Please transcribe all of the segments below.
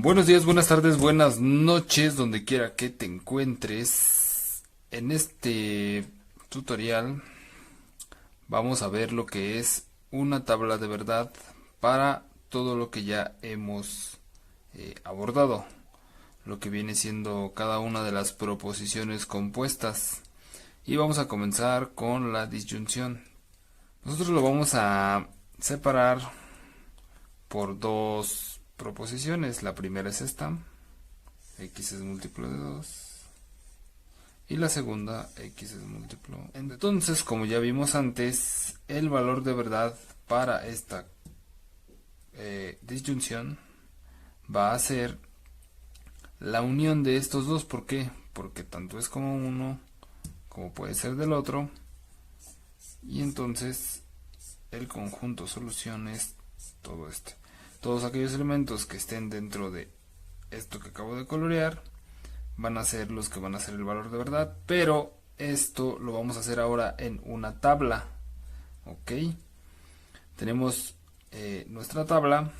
Buenos días, buenas tardes, buenas noches, donde quiera que te encuentres. En este tutorial vamos a ver lo que es una tabla de verdad para todo lo que ya hemos abordado, lo que viene siendo cada una de las proposiciones compuestas. Y vamos a comenzar con la disyunción. Nosotros lo vamos a separar por dos proposiciones. La primera es esta, x es múltiplo de 2, y la segunda, x es múltiplo. Entonces, como ya vimos antes, el valor de verdad para esta disyunción va a ser la unión de estos dos. ¿Por qué? Porque tanto es como uno como puede ser del otro, y entonces el conjunto solución es todo este. Todos aquellos elementos que estén dentro de esto que acabo de colorear van a ser los que van a ser el valor de verdad, pero esto lo vamos a hacer ahora en una tabla. Ok, tenemos nuestra tabla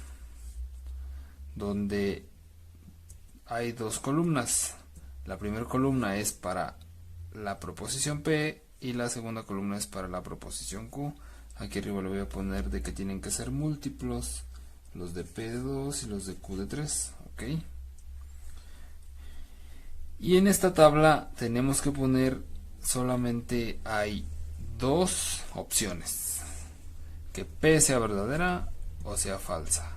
donde hay dos columnas. La primera columna es para la proposición P y la segunda columna es para la proposición Q. Aquí arriba le voy a poner de que tienen que ser múltiplos los de P de 2 y los de Q de 3. Ok, y en esta tabla tenemos que poner, solamente hay dos opciones: que P sea verdadera o sea falsa,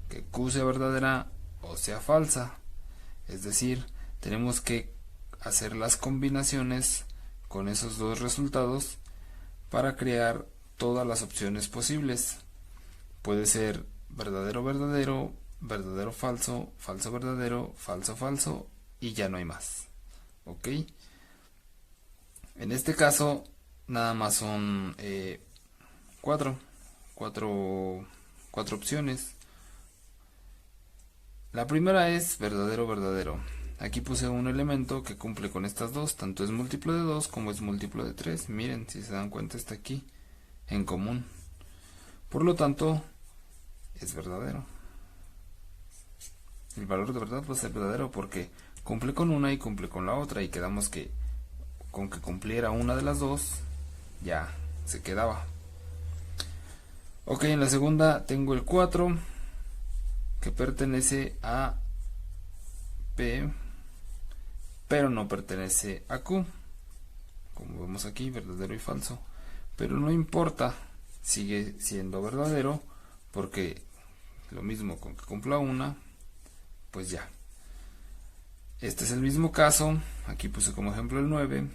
que Q sea verdadera o sea falsa. Es decir, tenemos que hacer las combinaciones con esos dos resultados para crear todas las opciones posibles. Puede ser verdadero verdadero, verdadero falso, falso verdadero, falso falso, y ya no hay más. Ok, en este caso nada más son cuatro opciones. La primera es verdadero verdadero. Aquí puse un elemento que cumple con estas dos, tanto es múltiplo de 2 como es múltiplo de 3. Miren, si se dan cuenta, está aquí en común, por lo tanto es verdadero. El valor de verdad va a ser verdadero porque cumple con una y cumple con la otra, y quedamos que con que cumpliera una de las dos ya se quedaba. Ok, en la segunda tengo el 4 que pertenece a P, pero no pertenece a Q, como vemos aquí, verdadero y falso. Pero no importa, sigue siendo verdadero porque lo mismo con que cumpla una, pues ya. Este es el mismo caso, aquí puse como ejemplo el 9,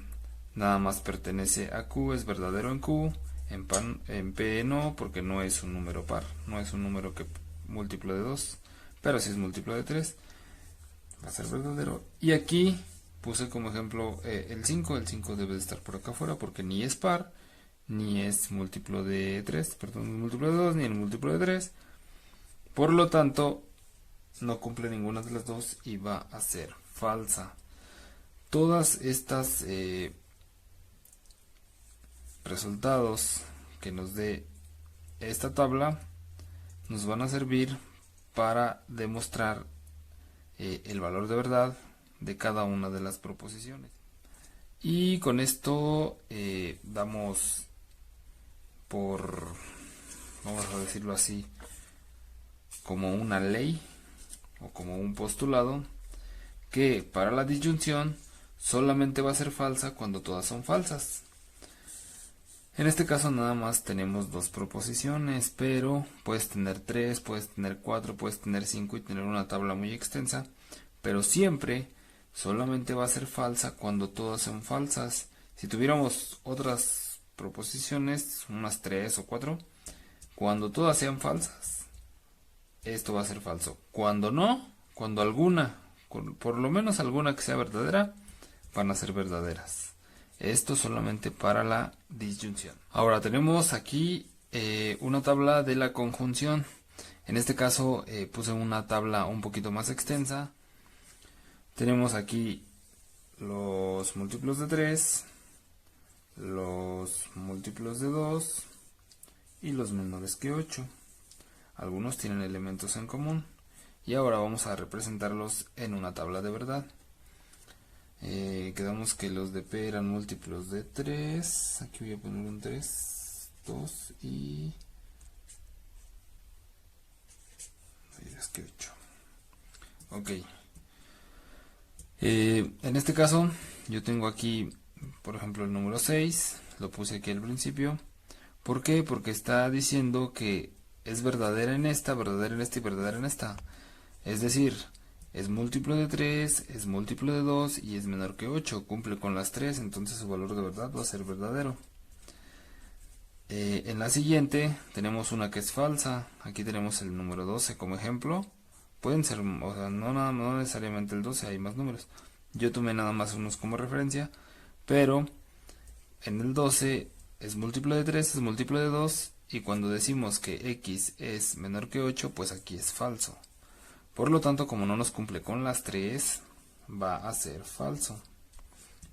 nada más pertenece a Q, es verdadero en Q, en P no, porque no es un número par, no es un número que múltiplo de 2, pero si es múltiplo de 3, va a ser verdadero. Y aquí puse como ejemplo el 5 debe de estar por acá afuera porque ni es par, ni es múltiplo de 3, perdón, múltiplo de 2, ni el múltiplo de 3, por lo tanto no cumple ninguna de las dos y va a ser falsa. Todas estas resultados que nos dé esta tabla nos van a servir para demostrar el valor de verdad de cada una de las proposiciones. Y con esto damos por, vamos a decirlo así, como una ley o como un postulado, que para la disyunción solamente va a ser falsa cuando todas son falsas. En este caso nada más tenemos dos proposiciones, pero puedes tener 3, puedes tener 4, puedes tener 5 y tener una tabla muy extensa, pero siempre solamente va a ser falsa cuando todas son falsas. Si tuviéramos otras proposiciones, unas 3 o 4, cuando todas sean falsas, esto va a ser falso. Cuando no, cuando alguna, por lo menos alguna que sea verdadera, van a ser verdaderas. Esto solamente para la disyunción. Ahora tenemos aquí una tabla de la conjunción. En este caso puse una tabla un poquito más extensa. Tenemos aquí los múltiplos de 3, los múltiplos de 2 y los menores que 8. Algunos tienen elementos en común y ahora vamos a representarlos en una tabla de verdad. Quedamos que los de P eran múltiplos de 3, aquí voy a poner un 3, 2 y... es que 8. Ok. En este caso yo tengo aquí, por ejemplo, el número 6, lo puse aquí al principio. ¿Por qué? Porque está diciendo que es verdadera en esta y verdadera en esta. Es decir, es múltiplo de 3, es múltiplo de 2 y es menor que 8. Cumple con las 3, entonces su valor de verdad va a ser verdadero. En la siguiente tenemos una que es falsa. Aquí tenemos el número 12 como ejemplo. Pueden ser, o sea, no necesariamente el 12, hay más números. Yo tomé nada más unos como referencia, pero en el 12 es múltiplo de 3, es múltiplo de 2, y cuando decimos que x es menor que 8, pues aquí es falso. Por lo tanto, como no nos cumple con las 3, va a ser falso.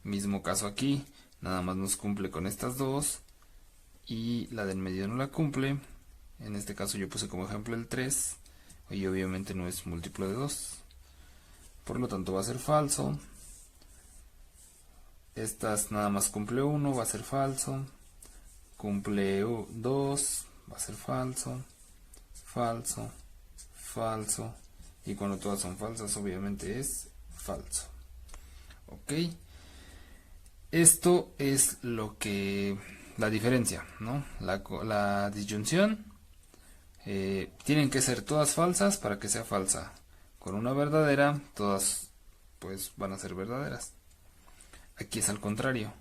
Mismo caso aquí, nada más nos cumple con estas dos, y la del medio no la cumple. En este caso yo puse como ejemplo el 3, y obviamente no es múltiplo de 2. Por lo tanto va a ser falso. Estas nada más cumple 1, va a ser falso. Cumple 2, va a ser falso. Falso, falso. Y cuando todas son falsas, obviamente es falso. Ok. Esto es lo que... la diferencia, ¿no? La disyunción. Tienen que ser todas falsas para que sea falsa. Con una verdadera, todas pues van a ser verdaderas. Aquí es al contrario.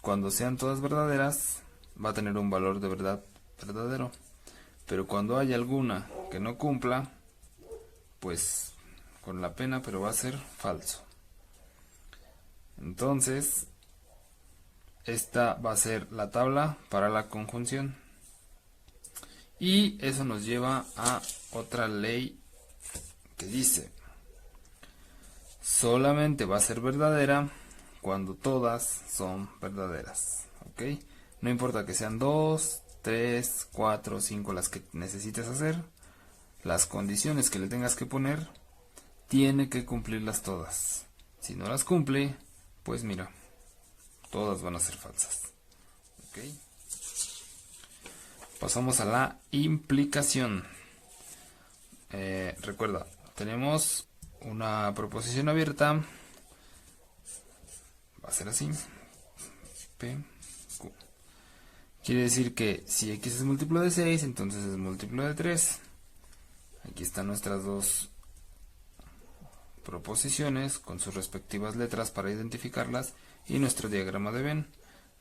Cuando sean todas verdaderas, va a tener un valor de verdad verdadero. Pero cuando haya alguna que no cumpla, pues con la pena, pero va a ser falso. Entonces, esta va a ser la tabla para la conjunción. Y eso nos lleva a otra ley que dice: solamente va a ser verdadera cuando todas son verdaderas. ¿Ok? No importa que sean 2, 3, 4, 5 las que necesites hacer, las condiciones que le tengas que poner, tiene que cumplirlas todas. Si no las cumple, pues mira, todas van a ser falsas. ¿Ok? Pasamos a la implicación. Recuerda, tenemos una proposición abierta, va a ser así, P, Q. Quiere decir que si x es múltiplo de 6, entonces es múltiplo de 3. Aquí están nuestras dos proposiciones con sus respectivas letras para identificarlas y nuestro diagrama de Venn.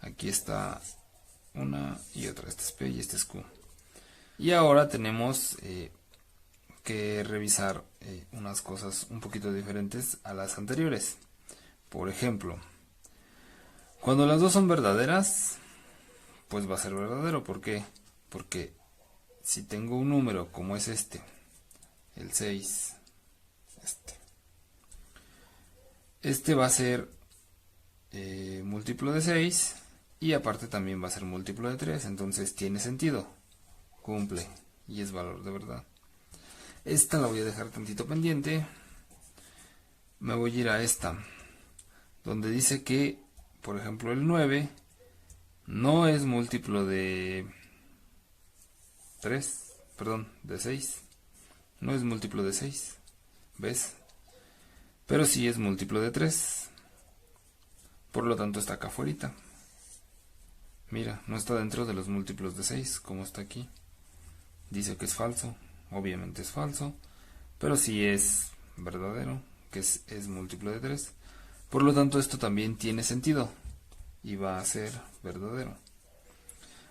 Aquí está una y otra, este es P y este es Q. Y ahora tenemos que revisar unas cosas un poquito diferentes a las anteriores. Por ejemplo, cuando las dos son verdaderas, pues va a ser verdadero. ¿Por qué? Porque si tengo un número como es este, el 6, este va a ser múltiplo de 6 y aparte también va a ser múltiplo de 3, entonces tiene sentido, cumple y es valor de verdad. Esta la voy a dejar tantito pendiente. Me voy a ir a esta, donde dice que, por ejemplo, el 9 no es múltiplo de 3, perdón, de 6. No es múltiplo de 6, ¿ves? Pero sí es múltiplo de 3. Por lo tanto está acá afuera. Mira, no está dentro de los múltiplos de 6, como está aquí. Dice que es falso, obviamente es falso, pero sí es verdadero, que es múltiplo de 3. Por lo tanto, esto también tiene sentido y va a ser verdadero.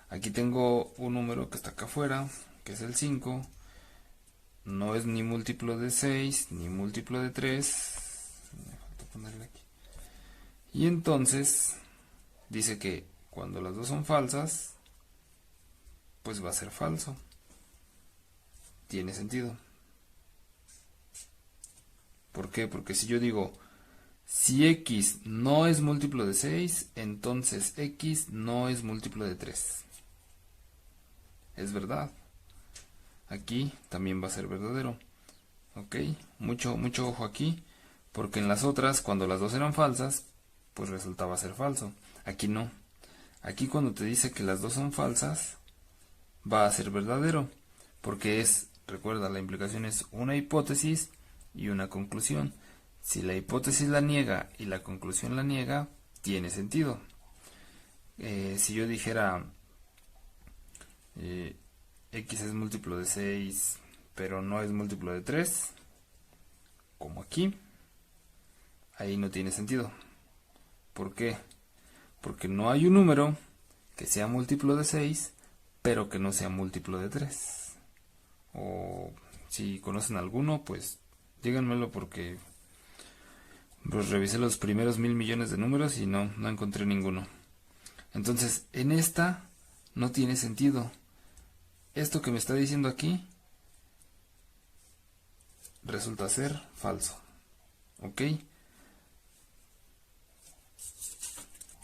Aquí tengo un número que está acá afuera, que es el 5. No es ni múltiplo de 6, ni múltiplo de 3. Me falta ponerle aquí. Y entonces, dice que cuando las dos son falsas, pues va a ser falso. Tiene sentido. ¿Por qué? Porque si yo digo, si x no es múltiplo de 6, entonces x no es múltiplo de 3. Es verdad. aquí también va a ser verdadero. Ok, mucho ojo aquí, porque en las otras, cuando las dos eran falsas, pues resultaba ser falso. Aquí no. Aquí cuando te dice que las dos son falsas, va a ser verdadero, porque recuerda, la implicación es una hipótesis y una conclusión. Si la hipótesis la niega y la conclusión la niega, tiene sentido. Si yo dijera x es múltiplo de 6, pero no es múltiplo de 3, como aquí, ahí no tiene sentido. ¿Por qué? Porque no hay un número que sea múltiplo de 6, pero que no sea múltiplo de 3. O si conocen alguno, pues díganmelo, porque pues revisé los primeros 1.000.000.000 de números y no encontré ninguno. Entonces, en esta no tiene sentido. Esto que me está diciendo aquí resulta ser falso. ¿Ok?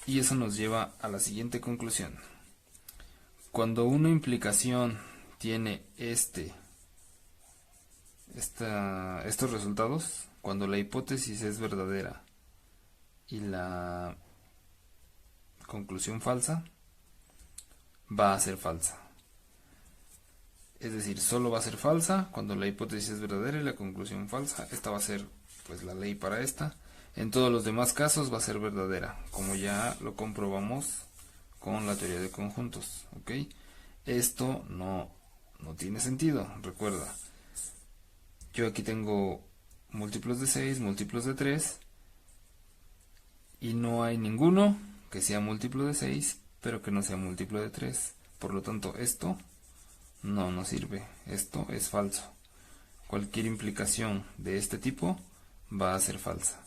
Y eso nos lleva a la siguiente conclusión. Cuando una implicación tiene estos resultados, cuando la hipótesis es verdadera y la conclusión falsa, va a ser falsa. Es decir, solo va a ser falsa cuando la hipótesis es verdadera y la conclusión falsa. Esta va a ser pues la ley para esta. En todos los demás casos va a ser verdadera, como ya lo comprobamos con la teoría de conjuntos. ¿Ok? Esto no tiene sentido. Recuerda, yo aquí tengo múltiplos de 6, múltiplos de 3, y no hay ninguno que sea múltiplo de 6, pero que no sea múltiplo de 3. Por lo tanto, esto no sirve. Esto es falso. Cualquier implicación de este tipo va a ser falsa.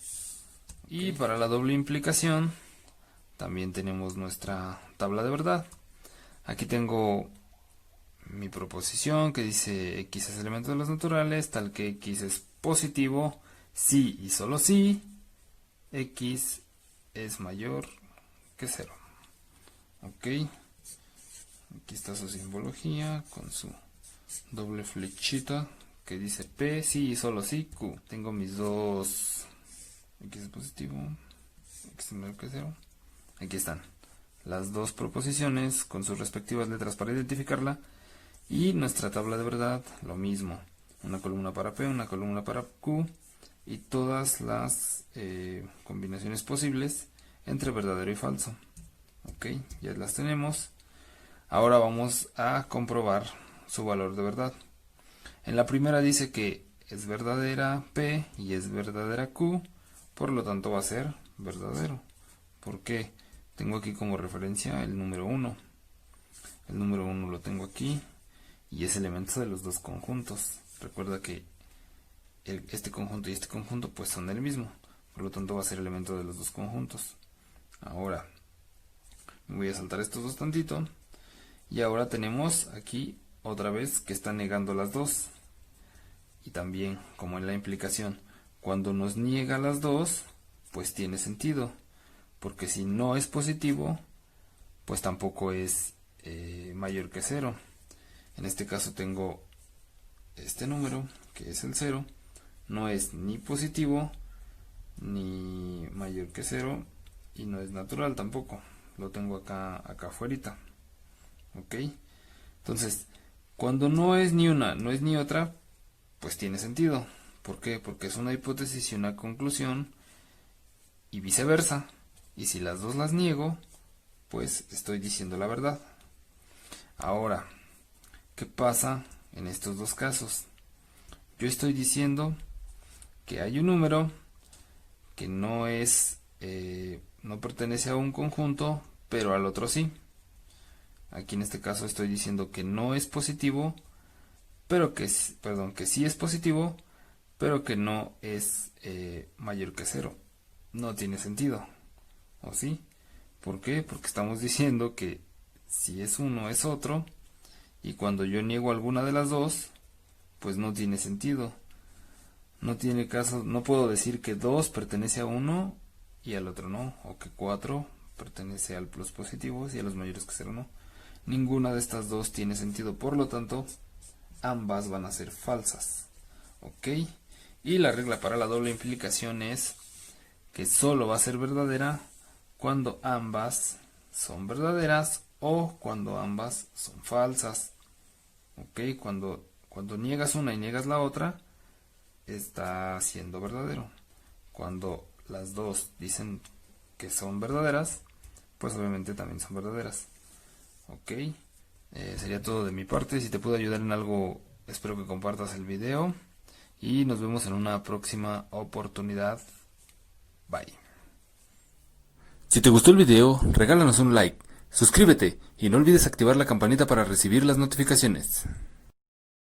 Y para la doble implicación también tenemos nuestra tabla de verdad. Aquí tengo mi proposición que dice x es elemento de los naturales, tal que x es positivo si y solo si x es mayor que 0. Ok, aquí está su simbología con su doble flechita que dice P, si y solo si Q. Tengo mis dos, x es positivo, x es mayor que 0. Aquí están las dos proposiciones con sus respectivas letras para identificarla. Y nuestra tabla de verdad, lo mismo. Una columna para P, una columna para Q, y todas las combinaciones posibles entre verdadero y falso. Ok, ya las tenemos. Ahora vamos a comprobar su valor de verdad. En la primera dice que es verdadera P y es verdadera Q, por lo tanto va a ser verdadero. ¿Por qué? Tengo aquí como referencia el número 1. El número 1 lo tengo aquí y es elemento de los dos conjuntos. Recuerda que este conjunto y este conjunto pues son el mismo, por lo tanto va a ser elemento de los dos conjuntos. Ahora me voy a saltar estos dos tantito, y ahora tenemos aquí otra vez que está negando las dos. Y también, como en la implicación, cuando nos niega las dos, pues tiene sentido, porque si no es positivo, pues tampoco es mayor que 0. En este caso tengo este número, que es el 0, no es ni positivo ni mayor que 0, y no es natural tampoco, lo tengo acá afuera. Ok, entonces cuando no es ni una, no es ni otra, pues tiene sentido. ¿Por qué? Porque es una hipótesis y una conclusión, y viceversa. Y si las dos las niego, pues estoy diciendo la verdad. Ahora, ¿qué pasa en estos dos casos? Yo estoy diciendo que hay un número que no pertenece a un conjunto, pero al otro sí. Aquí en este caso estoy diciendo que no es positivo, pero que sí es positivo, pero que no es mayor que 0. No tiene sentido. ¿O sí? ¿Por qué? Porque estamos diciendo que si es uno es otro, y cuando yo niego alguna de las dos, pues no tiene sentido. No tiene caso, no puedo decir que 2 pertenece a 1 y al otro no, o que 4 pertenece al plus positivo y a los mayores que 0 no. Ninguna de estas dos tiene sentido, por lo tanto ambas van a ser falsas. ¿Ok? Y la regla para la doble implicación es que solo va a ser verdadera cuando ambas son verdaderas o cuando ambas son falsas. ¿Ok? Cuando niegas una y niegas la otra, está siendo verdadero. Cuando las dos dicen que son verdaderas, pues obviamente también son verdaderas. ¿Ok? Sería todo de mi parte. Si te puedo ayudar en algo, espero que compartas el video. Y nos vemos en una próxima oportunidad. Bye. Si te gustó el video, regálanos un like, suscríbete y no olvides activar la campanita para recibir las notificaciones.